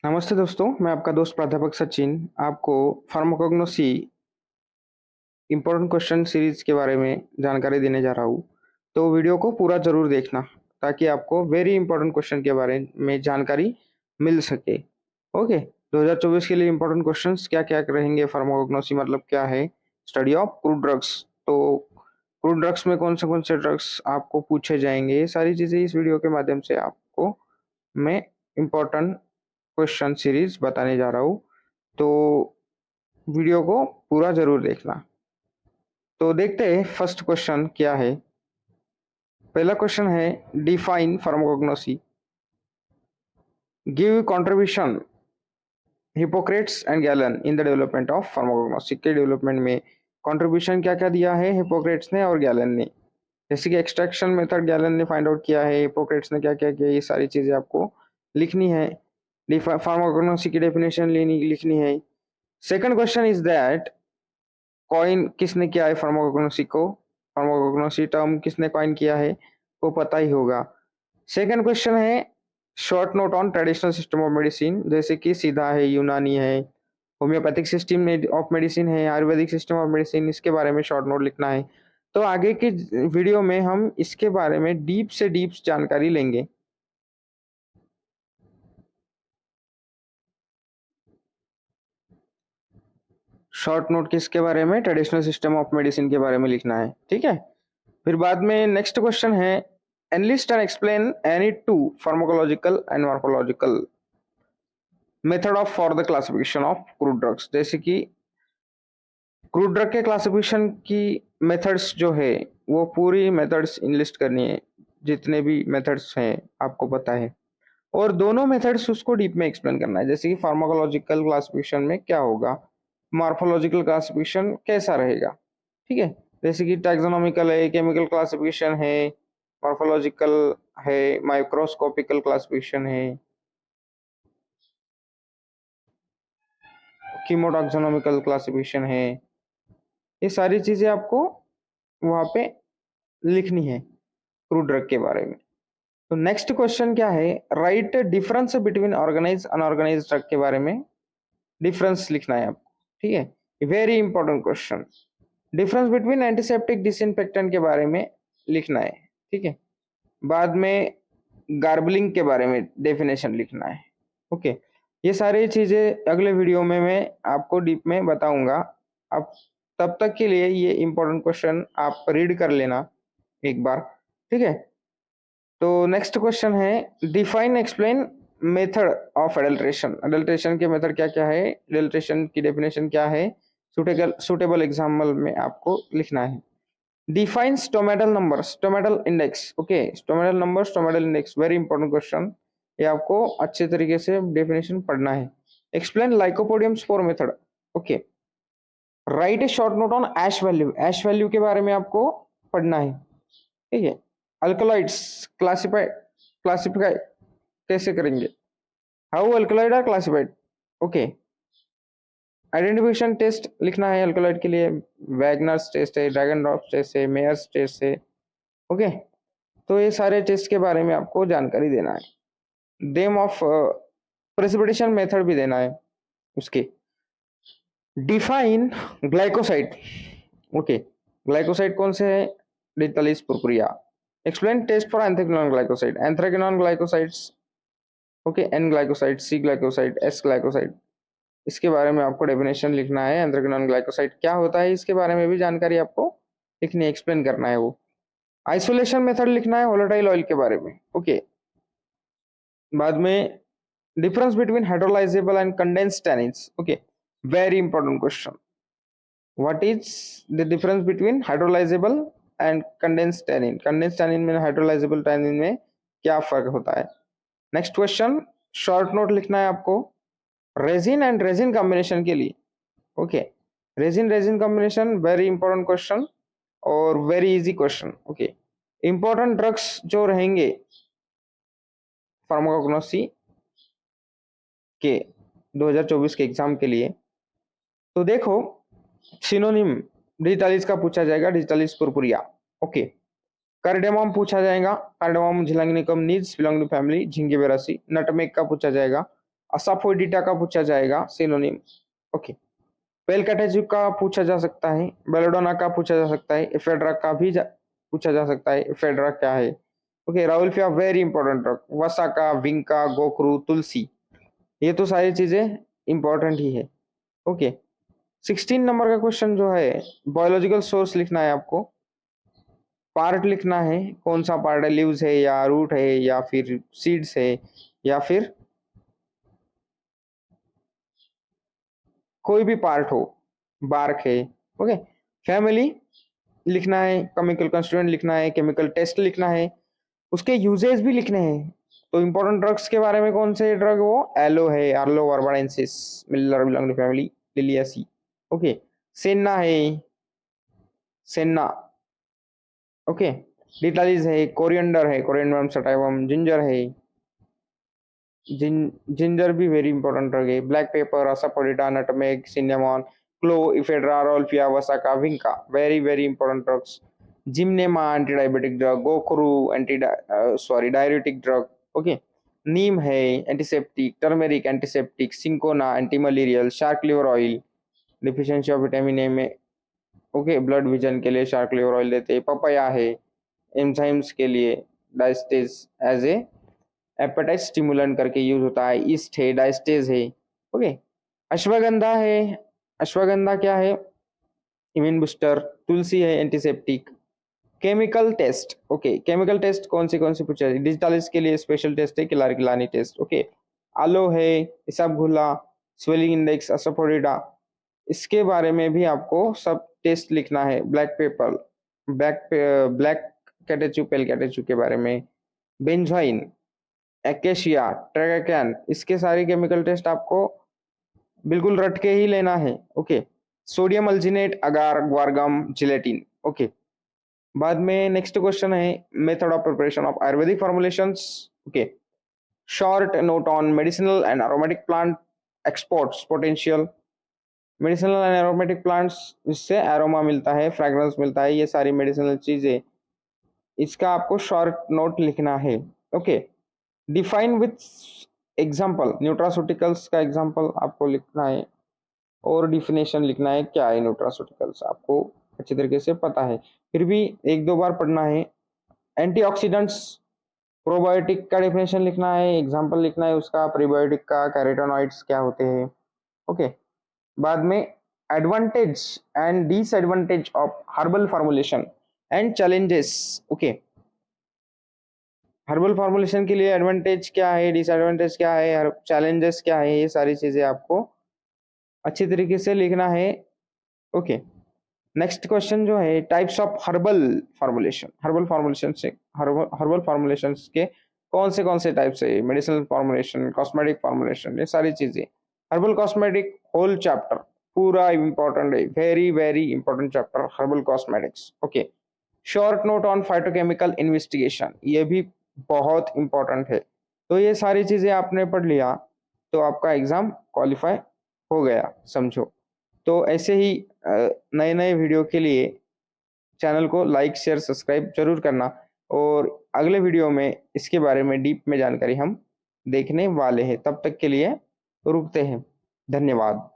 नमस्ते दोस्तों, मैं आपका दोस्त प्राध्यापक सचिन आपको फार्माकोग्नोसी इम्पोर्टेंट क्वेश्चन सीरीज के बारे में जानकारी देने जा रहा हूँ। तो वीडियो को पूरा जरूर देखना ताकि आपको वेरी इंपॉर्टेंट क्वेश्चन के बारे में जानकारी मिल सके। ओके, 2024 के लिए इंपॉर्टेंट क्वेश्चंस क्या क्या रहेंगे। फार्माकोग्नोसी मतलब क्या है? Study of crude drugs. तो क्रूड ड्रग्स में कौन से ड्रग्स आपको पूछे जाएंगे, ये सारी चीजें इस वीडियो के माध्यम से आपको मैं इम्पोर्टेंट क्वेश्चन सीरीज बताने जा रहा हूँ। तो वीडियो को पूरा जरूर देखना। तो देखते हैं फर्स्ट क्वेश्चन क्या है। पहला क्वेश्चन है define pharmacognosy, give contribution Hippocrates and gallon in the development of pharmacognosy. के डेवलपमेंट में कंट्रीब्यूशन क्या क्या दिया है हिपोक्रेट्स ने और गैलन ने। जैसे कि एक्सट्रैक्शन मेथड गैलन ने फाइंड आउट किया है, हिपोक्रेट्स ने क्या क्या किया, ये सारी चीजें आपको लिखनी है। फार्माकोग्नोसी की डेफिनेशन लिखनी है। Second question is that coin किसने किया है फार्माकोग्नोसी को, फार्माकोग्नोसी टर्म किसने कॉइन किया है वो पता ही होगा। सेकंड क्वेश्चन है short note on traditional system of medicine, जैसे कि सीधा है, यूनानी है, होम्योपैथिक सिस्टम ऑफ मेडिसिन है, आयुर्वेदिक सिस्टम ऑफ मेडिसिन, इसके बारे में शॉर्ट नोट लिखना है। तो आगे की वीडियो में हम इसके बारे में डीप से डीप जानकारी लेंगे। शॉर्ट नोट किसके बारे में? ट्रेडिशनल सिस्टम ऑफ मेडिसिन के बारे में लिखना है, ठीक है। फिर बाद में नेक्स्ट क्वेश्चन है enlist and explain any two pharmacological and morphological method of for the classification of crude drugs. जैसे कि क्रूड ड्रग के क्लासिफिकेशन की मेथड्स जो है वो पूरी मेथड्स इनलिस्ट करनी है, जितने भी मेथड्स हैं आपको पता है, और दोनों मेथड्स उसको डीप में एक्सप्लेन करना है। जैसे कि फार्माकोलॉजिकल क्लासिफिकेशन में क्या होगा, मॉर्फोलॉजिकल क्लासिफिकेशन कैसा रहेगा, ठीक है। जैसे कि टैक्सोनॉमिकल है, केमिकल क्लासिफिकेशन है, मॉर्फोलॉजिकल है, माइक्रोस्कोपिकल क्लासिफिकेशन है, कीमोटैक्सोनॉमिकल क्लासिफिकेशन है। ये सारी चीजें आपको वहां पे लिखनी है क्रूड ड्रग के बारे में। तो नेक्स्ट क्वेश्चन क्या है, write difference between organise unorganise drug के बारे में डिफरेंस लिखना है आपको, ठीक है। Very important question. Difference between antiseptic disinfectant के बारे में लिखना है, ठीक है। बाद में गार्बलिंग के बारे में डेफिनेशन लिखना है, ओके। ये सारी चीजें अगले वीडियो में मैं आपको डीप में बताऊंगा। अब तब तक के लिए ये इंपॉर्टेंट क्वेश्चन आप रीड कर लेना एक बार, ठीक है। तो नेक्स्ट क्वेश्चन है define explain method of adulteration. Adulteration के मेथड क्या क्या है, एडल्ट्रेशन की डेफिनेशन क्या है, सुटेबल एग्जाम्पल में आपको लिखना है। Define stomatal number, stomatal index, okay. Stomatal number, stomatal index, very important question, ये आपको अच्छे तरीके से डेफिनेशन पढ़ना है। Explain lycopodium spore method, okay. Write a short note on ash value, ash value के बारे में आपको पढ़ना है, ठीक है। अल्कलॉइड्स क्लासिफाई कैसे करेंगे, how alkaloid are classified, okay. Identification test लिखना है अल्कलॉइड के लिए, वैगनर्स टेस्ट है, ड्रैगन ड्रॉप टेस्ट है, मेयर्स टेस्ट है, ओके। तो ये सारे टेस्ट के बारे में आपको जानकारी देना है। देम ऑफ प्रेसिपिटेशन मेथड भी देना है उसके। Define glycoside, okay. ग्लाइकोसाइड कौन से है? Digitalis purpurea. Explain test for anthraquinone glycoside, anthraquinone glycosides, okay. N glycoside, C glycoside, S glycoside, इसके बारे में आपको डेफिनेशन लिखना है। एंथ्रेक्विनोन ग्लाइकोसाइड क्या होता है इसके बारे में भी जानकारी आपको लिखनी है, एक्सप्लेन करना है वो। आइसोलेशन मेथड लिखना है वोलेटाइल ऑयल के बारे में, ओके। बाद में difference between hydrolysable and condensed tannins, okay. Very important question, what is the difference between hydrolysable and condensed tannin, condensed tannin में हाइड्रोलाइजेबल टैनिन में क्या फर्क होता है। नेक्स्ट क्वेश्चन, शॉर्ट नोट लिखना है आपको रेजिन एंड रेजिन कॉम्बिनेशन के लिए, okay. Resin resin combination very important question और very easy question, okay. Important drugs जो रहेंगे फार्माकोग्नोसी के 2024 के एग्जाम के लिए, तो देखो सिनोनिम डिजिटालिस का पूछा जाएगा, डिजिटालिस पुरपुरिया, ओके। कार्डेमम पूछा जाएगा, कार्डेमम झिलंगिनिकम needs belong to family zingiberaceae. Nutmeg का पूछा जाएगा, असाफोइडिटा का पूछा जाएगा सिनोनिम। ओके, पेलकैटेजू का पूछा जा सकता है, बेलोडोना का पूछा जा सकता है, एफेड्रा का भी पूछा जा सकता है, एफेड्रा क्या है। Okay, Rauvolfia very important drug, वसाका, Vinka, गोखरू, तुलसी, ये तो सारी चीजें इंपॉर्टेंट ही है। ओके, 16 नंबर का क्वेश्चन जो है, बायोलॉजिकल सोर्स लिखना है आपको, पार्ट लिखना है, कौन सा पार्ट है, लीव्स है या रूट है या फिर सीड्स है या फिर कोई भी पार्ट हो, बार्क है। ओके, फैमिली लिखना है, केमिकल कंस्टिट्यूएंट लिखना है, केमिकल टेस्ट लिखना है, उसके यूजेस भी लिखने हैं। तो इंपॉर्टेंट ड्रग्स के बारे में कौन से ड्रग, वो एलो है, aloe barbadensis, Miller belong family, liliaceae. Okay, senna है, सेन्ना। ओके, डिटालिस है, कोरिएंडर है, कोरिएंडरम सटाइवम, जिंजर है, जिंजर भी वेरी इंपॉर्टेंट ड्रग है, black pepper, asafoetida, nutmeg, cinnamon, clove, ephedra, rauwolfia, vasaka, vinca, very very important drugs. Gymnema anti diabetic drug, गोखरू anti diuretic drug. Okay, neem है antiseptic, turmeric antiseptic, cinchona anti malarial, shark liver oil deficiency of vitamin A में, okay, blood vision के लिए shark liver oil देते हैं। Papaya है enzymes के लिए, diastase as a appetite stimulant करके यूज होता है, ईस्ट है, डायस्टेज है। ओके, अश्वगंधा है, अश्वगंधा क्या है, इम्यून बूस्टर, तुलसी है antiseptic. Chemical test, okay, chemical test कौन से पूछा है, डिजिटालिस के लिए स्पेशल टेस्ट है, किलारी टेस्ट। ओके, आलो है, इसाबगुला, स्वेलिंग इंडेक्स, असाफोडिडा, इसके बारे में भी आपको सब टेस्ट लिखना है। Black paper, black catechu, pale catechu के बारे में, बेंजोइन, एकेशिया, ट्रेगैकन, इसके सारे केमिकल टेस्ट आपको बिल्कुल रट के ही लेना है। ओके, सोडियम अल्जिनेट, अगार, ग्वारगम, जिलेटिन। ओके, बाद में नेक्स्ट क्वेश्चन है, method of preparation of Ayurvedic formulations. Okay, short note on medicinal and aromatic plant exports potential, medicinal and aromatic plants, जिससे एरोमा मिलता है, फ्रेग्रेंस मिलता है, ये सारी मेडिसिनल चीजें, इसका आपको शॉर्ट नोट लिखना है। Okay, define with example, nutraceuticals का एग्जाम्पल आपको लिखना है और डिफिनेशन लिखना है, क्या है न्यूट्रास्यूटिकल्स आपको अच्छी तरीके से पता है, फिर भी एक दो बार पढ़ना है। एंटीऑक्सीडेंट्स, प्रोबायोटिक का डेफिनेशन लिखना है, एग्जाम्पल लिखना है उसका, प्रीबायोटिक का, कैरोटेनॉइड्स क्या होते हैं। ओके, बाद में advantage and disadvantage of herbal formulation and challenges. Okay, herbal formulation के लिए एडवांटेज क्या है, डिसएडवांटेज क्या है, चैलेंजेस क्या है, ये सारी चीजें आपको अच्छी तरीके से लिखना है। ओके, नेक्स्ट क्वेश्चन जो है, types of herbal formulation, herbal formulation के कौन से टाइप्स है, मेडिसिनल फॉर्मुलेशन, कॉस्मेटिक फॉर्मुलेशन, ये सारी चीजें। हर्बल कॉस्मेटिक होल चैप्टर पूरा इंपॉर्टेंट है, very very important chapter herbal cosmetics. Okay, short note on phytochemical investigation, ये भी बहुत इंपॉर्टेंट है। तो ये सारी चीजें आपने पढ़ लिया तो आपका एग्जाम क्वालिफाई हो गया, समझो। तो ऐसे ही नए नए वीडियो के लिए चैनल को लाइक शेयर सब्सक्राइब जरूर करना, और अगले वीडियो में इसके बारे में डीप में जानकारी हम देखने वाले हैं। तब तक के लिए रुकते हैं, धन्यवाद।